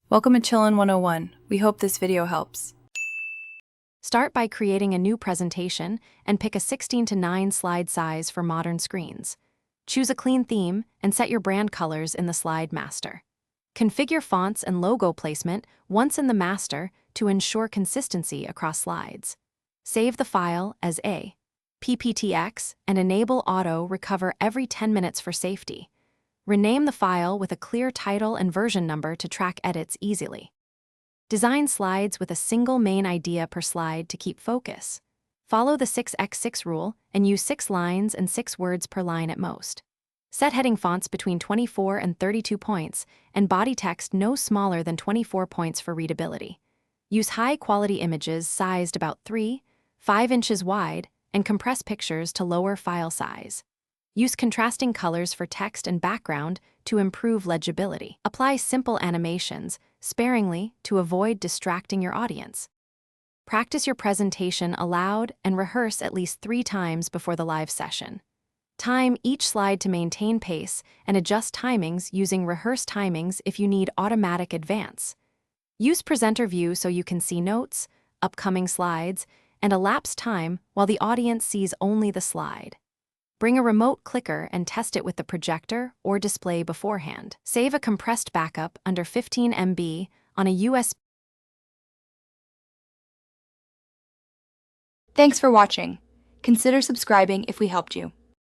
Welcome to Chillin' 101. We hope this video helps. Start by creating a new presentation and pick a 16:9 slide size for modern screens. Choose a clean theme and set your brand colors in the slide master. Configure fonts and logo placement once in the master to ensure consistency across slides. Save the file as a PPTX and enable auto recover every 10 minutes for safety. Rename the file with a clear title and version number to track edits easily. Design slides with a single main idea per slide to keep focus. Follow the 6x6 rule and use 6 lines and 6 words per line at most. Set heading fonts between 24 and 32 points and body text no smaller than 24 points for readability. Use high-quality images sized about 3-5 inches wide and compress pictures to lower file size. Use contrasting colors for text and background to improve legibility. Apply simple animations sparingly to avoid distracting your audience. Practice your presentation aloud and rehearse at least 3 times before the live session. Time each slide to maintain pace and adjust timings using rehearse timings if you need automatic advance. Use presenter view so you can see notes, upcoming slides, and elapsed time while the audience sees only the slide. Bring a remote clicker and test it with the projector or display beforehand. Save a compressed backup under 15 MB on a USB. Thanks for watching. Consider subscribing if we helped you.